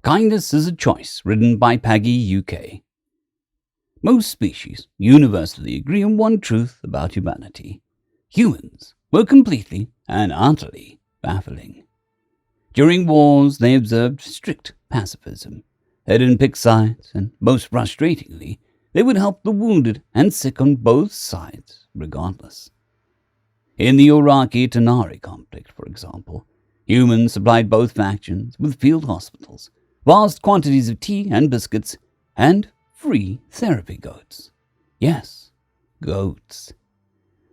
Kindness is a Choice, written by PaggyUK. Most species universally agree on one truth about humanity. Humans were completely and utterly baffling. During wars, they observed strict pacifism. They didn't pick sides, and most frustratingly, they would help the wounded and sick on both sides, regardless. In the Iraqi-Tanari conflict, for example, humans supplied both factions with field hospitals, vast quantities of tea and biscuits, and free therapy goats. Yes, goats.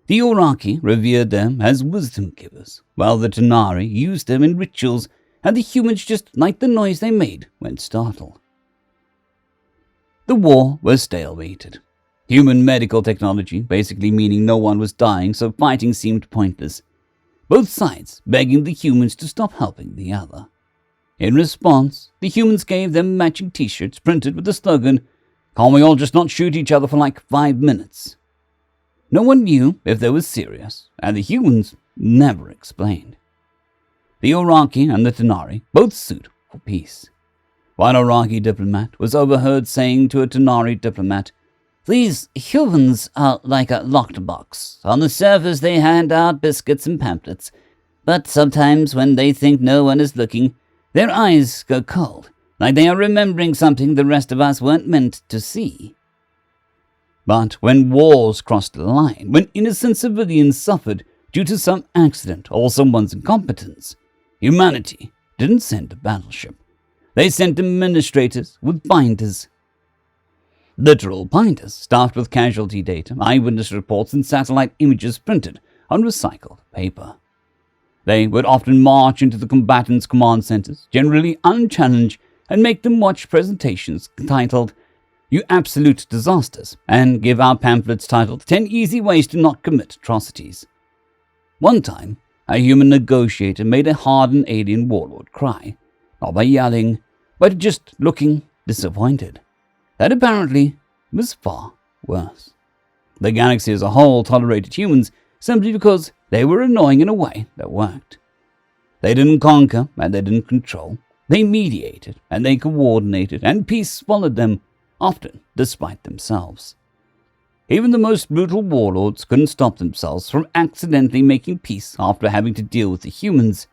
The Iraqi revered them as wisdom givers, while the Tanari used them in rituals, and the humans just liked the noise they made when startled. The war was stalemated. Human medical technology basically meaning no one was dying, so fighting seemed pointless. Both sides begging the humans to stop helping the other. In response, the humans gave them matching t-shirts printed with the slogan, "Can't we all just not shoot each other for like 5 minutes?" No one knew if they were serious, and the humans never explained. The Iraqi and the Tanari both sued for peace. One Iraqi diplomat was overheard saying to a Tanari diplomat, "These humans are like a locked box. On the surface they hand out biscuits and pamphlets, but sometimes when they think no one is looking, their eyes go cold, like they are remembering something the rest of us weren't meant to see." But when wars crossed the line, when innocent civilians suffered due to some accident or someone's incompetence, humanity didn't send a battleship. They sent administrators with binders. Literal binders staffed with casualty data, eyewitness reports, and satellite images printed on recycled paper. They would often march into the combatants' command centers, generally unchallenged, and make them watch presentations titled, "You Absolute Disasters," and give out pamphlets titled 10 Easy Ways to Not Commit Atrocities. One time, a human negotiator made a hardened alien warlord cry, not by yelling, but just looking disappointed. That apparently was far worse. The galaxy as a whole tolerated humans simply because they were annoying in a way that worked. They didn't conquer and they didn't control. They mediated and they coordinated, and peace followed them, often despite themselves. Even the most brutal warlords couldn't stop themselves from accidentally making peace after having to deal with the humans.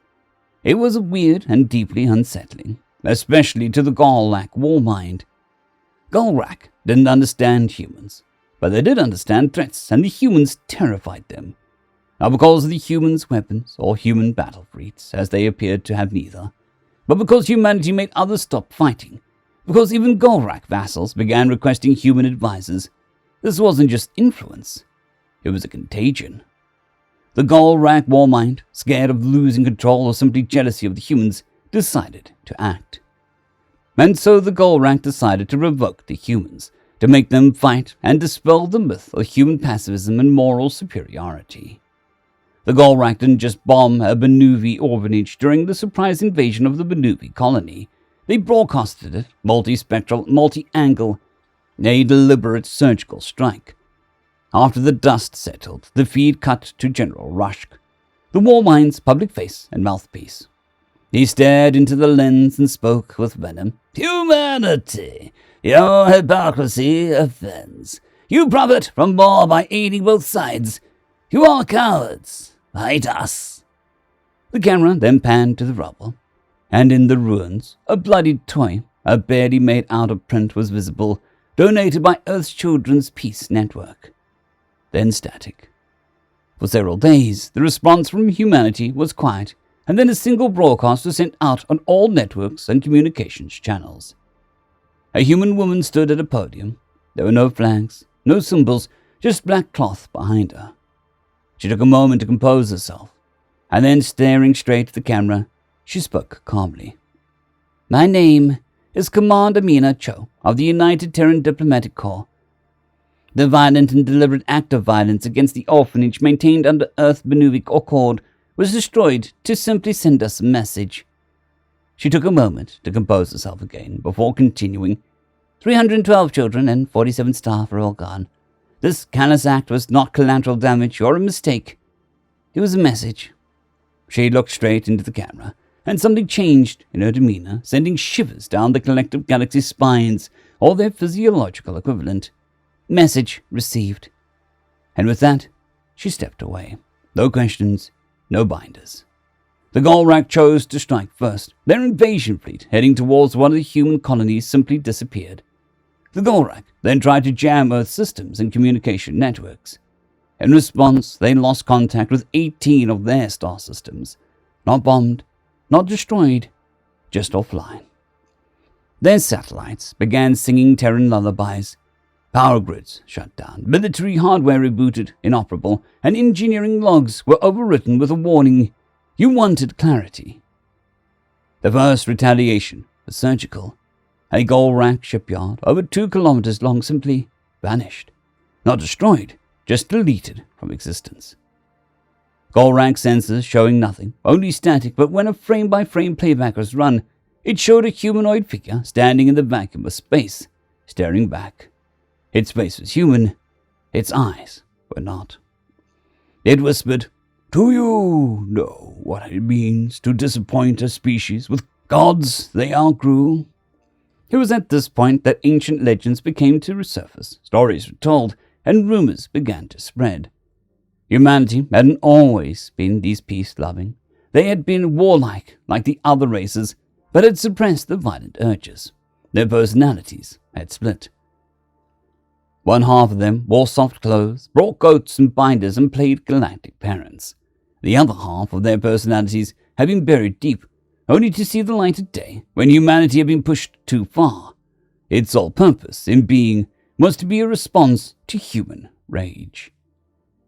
It was weird and deeply unsettling, especially to the Galrak war mind. Galrak didn't understand humans, but they did understand threats, and the humans terrified them. Not because of the humans' weapons or human battle fleets, as they appeared to have neither, but because humanity made others stop fighting, because even Galrak vassals began requesting human advisors. This wasn't just influence, it was a contagion. The Galrak war mind, scared of losing control or simply jealousy of the humans, decided to act. And so the Galrak decided to revoke the humans, to make them fight and dispel the myth of human pacifism and moral superiority. The Galrak didn't just bomb a Benuvi orphanage during the surprise invasion of the Benuvi colony. They broadcasted it, multi-spectral, multi-angle, a deliberate surgical strike. After the dust settled, the feed cut to General Rushk, the warmind's public face and mouthpiece. He stared into the lens and spoke with venom. "Humanity, your hypocrisy offends. You profit from war by aiding both sides. You are cowards. Fight us." The camera then panned to the rubble, and in the ruins, a bloodied toy, a barely made out of print, was visible, donated by Earth's Children's Peace Network. Then static. For several days, the response from humanity was quiet, and then a single broadcast was sent out on all networks and communications channels. A human woman stood at a podium. There were no flags, no symbols, just black cloth behind her. She took a moment to compose herself, and then, staring straight at the camera, she spoke calmly. "My name is Commander Mina Cho of the United Terran Diplomatic Corps. The violent and deliberate act of violence against the orphanage maintained under Earth Benuvic Accord was destroyed to simply send us a message." She took a moment to compose herself again before continuing. 312 children and 47 staff are all gone. This callous act was not collateral damage or a mistake. It was a message. She looked straight into the camera, and something changed in her demeanor, sending shivers down the collective galaxy's spines, or their physiological equivalent. Message received. And with that, she stepped away. No questions, no binders. The Golrak chose to strike first. Their invasion fleet, heading towards one of the human colonies, simply disappeared. The Golrak then tried to jam Earth's systems and communication networks. In response, they lost contact with 18 of their star systems. Not bombed, not destroyed, just offline. Their satellites began singing Terran lullabies. Power grids shut down, military hardware rebooted, inoperable, and engineering logs were overwritten with a warning, "You wanted clarity." The first retaliation was surgical. A Golrak shipyard, over 2 kilometers long, simply vanished. Not destroyed, just deleted from existence. Golrak sensors showing nothing, only static, but when a frame-by-frame playback was run, it showed a humanoid figure standing in the vacuum of space, staring back. Its face was human, its eyes were not. It whispered, "Do you know what it means to disappoint a species with gods they outgrew?" It was at this point that ancient legends began to resurface, stories were told, and rumors began to spread. Humanity hadn't always been these peace-loving. They had been warlike, like the other races, but had suppressed the violent urges. Their personalities had split. One half of them wore soft clothes, brought goats and binders, and played galactic parents. The other half of their personalities had been buried deep, only to see the light of day when humanity had been pushed too far. Its sole purpose in being was to be a response to human rage.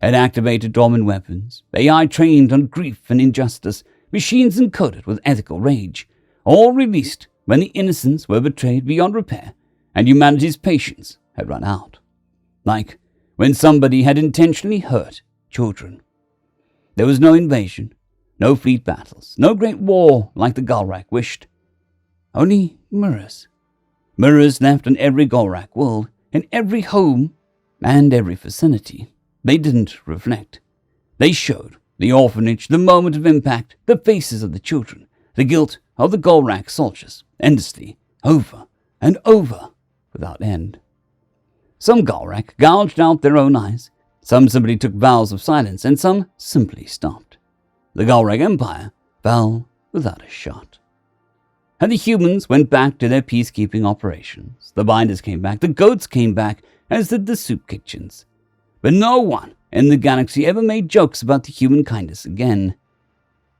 It activated dormant weapons, AI trained on grief and injustice, machines encoded with ethical rage, all released when the innocents were betrayed beyond repair and humanity's patience had run out. Like when somebody had intentionally hurt children. There was no invasion, no fleet battles, no great war like the Golrak wished. Only mirrors. Mirrors left on every Golrak world, in every home and every vicinity. They didn't reflect. They showed the orphanage, the moment of impact, the faces of the children, the guilt of the Golrak soldiers, endlessly, over and over, without end. Some Golrak gouged out their own eyes, some simply took vows of silence, and some simply stopped. The Golrak Empire fell without a shot. And the humans went back to their peacekeeping operations. The binders came back, the goats came back, as did the soup kitchens. But no one in the galaxy ever made jokes about the human kindness again.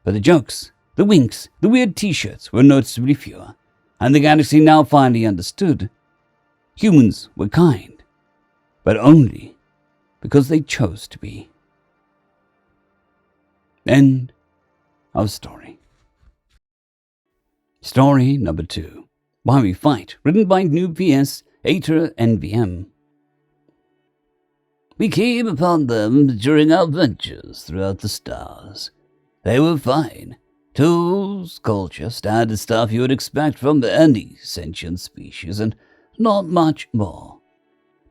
But the jokes, the winks, the weird t-shirts were noticeably fewer, and the galaxy now finally understood. Humans were kind, but only because they chose to be. End of story. Story number 2. Why We Fight, written by New PS, Ater NVM. We came upon them during our ventures throughout the stars. They were fine. Tools, culture, standard stuff you would expect from any sentient species, and not much more.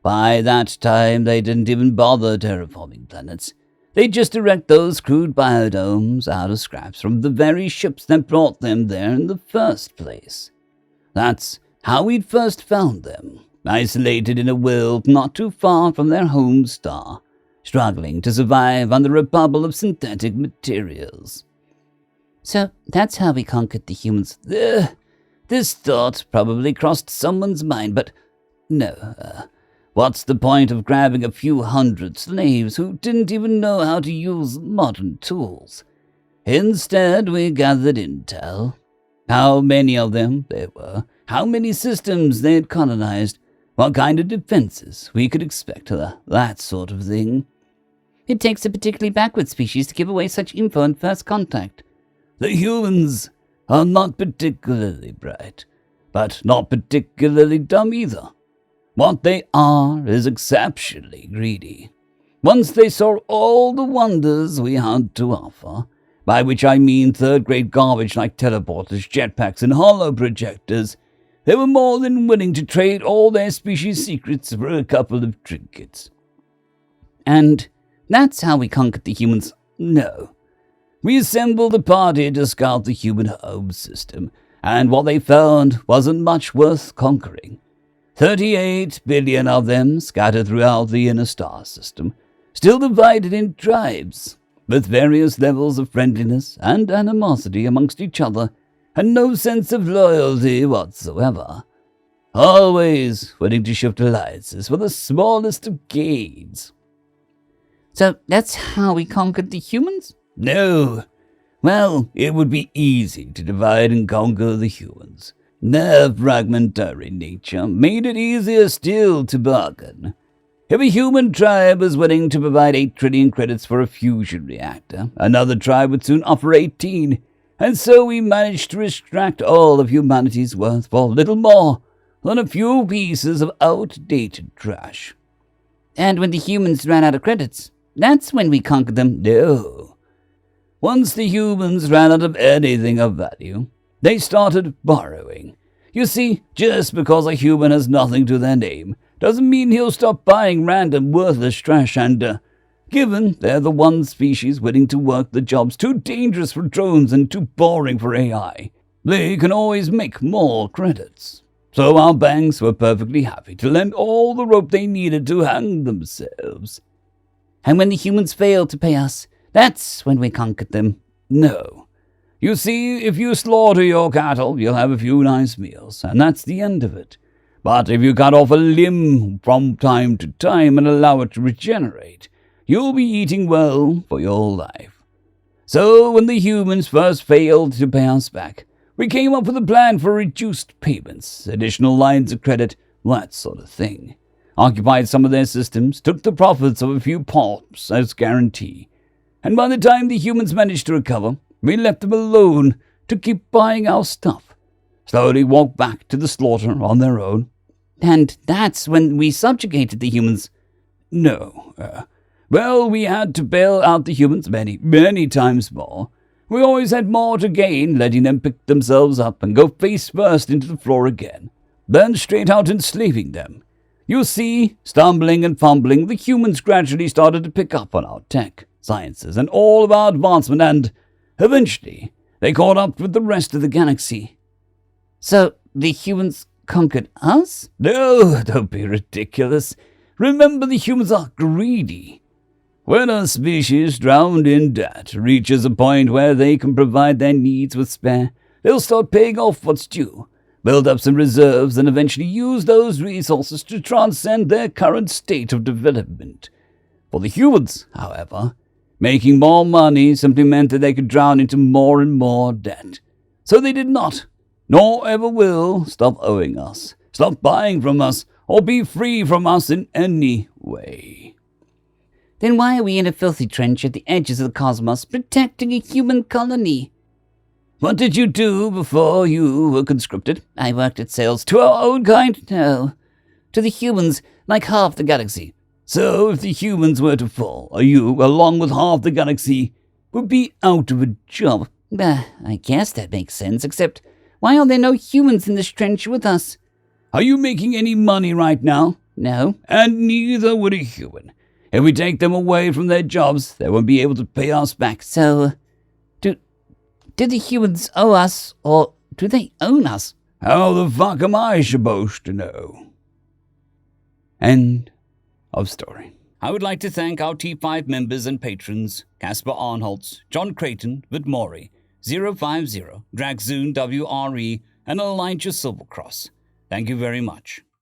By that time, they didn't even bother terraforming planets. They'd just erect those crude biodomes out of scraps from the very ships that brought them there in the first place. That's how we'd first found them, isolated in a world not too far from their home star, struggling to survive under a bubble of synthetic materials. So that's how we conquered the humans. This thought probably crossed someone's mind, but no. What's the point of grabbing a few hundred slaves who didn't even know how to use modern tools? Instead, we gathered intel. How many of them there were, how many systems they had colonized, what kind of defenses we could expect, that sort of thing. It takes a particularly backward species to give away such info in first contact. The humans are not particularly bright, but not particularly dumb either. What they are is exceptionally greedy. Once they saw all the wonders we had to offer, by which I mean third-grade garbage like teleporters, jetpacks, and holo projectors, they were more than willing to trade all their species' secrets for a couple of trinkets. And that's how we conquered the humans? No. We assembled a party to scout the human home system, and what they found wasn't much worth conquering. 38 billion of them scattered throughout the inner star system, still divided in tribes, with various levels of friendliness and animosity amongst each other, and no sense of loyalty whatsoever. Always willing to shift alliances for the smallest of gains. So that's how we conquered the humans? No. Well, it would be easy to divide and conquer the humans. Their fragmentary nature made it easier still to bargain. If a human tribe was willing to provide 8 trillion credits for a fusion reactor, another tribe would soon offer 18, and so we managed to extract all of humanity's worth for little more than a few pieces of outdated trash. And when the humans ran out of credits, that's when we conquered them? No. Once the humans ran out of anything of value, they started borrowing. You see, just because a human has nothing to their name doesn't mean he'll stop buying random worthless trash, and given they're the one species willing to work the jobs too dangerous for drones and too boring for AI, they can always make more credits. So our banks were perfectly happy to lend all the rope they needed to hang themselves. And when the humans failed to pay us, that's when we conquered them? No. You see, if you slaughter your cattle, you'll have a few nice meals, and that's the end of it. But if you cut off a limb from time to time and allow it to regenerate, you'll be eating well for your life. So when the humans first failed to pay us back, we came up with a plan for reduced payments, additional lines of credit, that sort of thing. Occupied some of their systems, took the profits of a few pops as guarantee, and by the time the humans managed to recover, we left them alone to keep buying our stuff. Slowly walked back to the slaughter on their own. And that's when we subjugated the humans? No. Well, we had to bail out the humans many times more. We always had more to gain, letting them pick themselves up and go face first into the floor again, then straight out enslaving them. You see, stumbling and fumbling, the humans gradually started to pick up on our tech, sciences, and all of our advancement, and eventually they caught up with the rest of the galaxy. So the humans conquered us? No, don't be ridiculous. Remember, the humans are greedy. When a species drowned in debt reaches a point where they can provide their needs with spare, they'll start paying off what's due, build up some reserves, and eventually use those resources to transcend their current state of development. For the humans, however, making more money simply meant that they could drown into more and more debt. So they did not, nor ever will, stop owing us, stop buying from us, or be free from us in any way. Then why are we in a filthy trench at the edges of the cosmos protecting a human colony? What did you do before you were conscripted? I worked at sales to our own kind? No. To the humans, like half the galaxy. So if the humans were to fall, you, along with half the galaxy, would be out of a job. I guess that makes sense, except why are there no humans in this trench with us? Are you making any money right now? No. And neither would a human. If we take them away from their jobs, they won't be able to pay us back. So, do the humans owe us, or do they own us? How the fuck am I supposed to know? End of story. I would like to thank our T5 members and patrons, Casper Arnholtz, John Creighton, Vidmori, 050, Dragzoon WRE, and Elijah Silvercross. Thank you very much.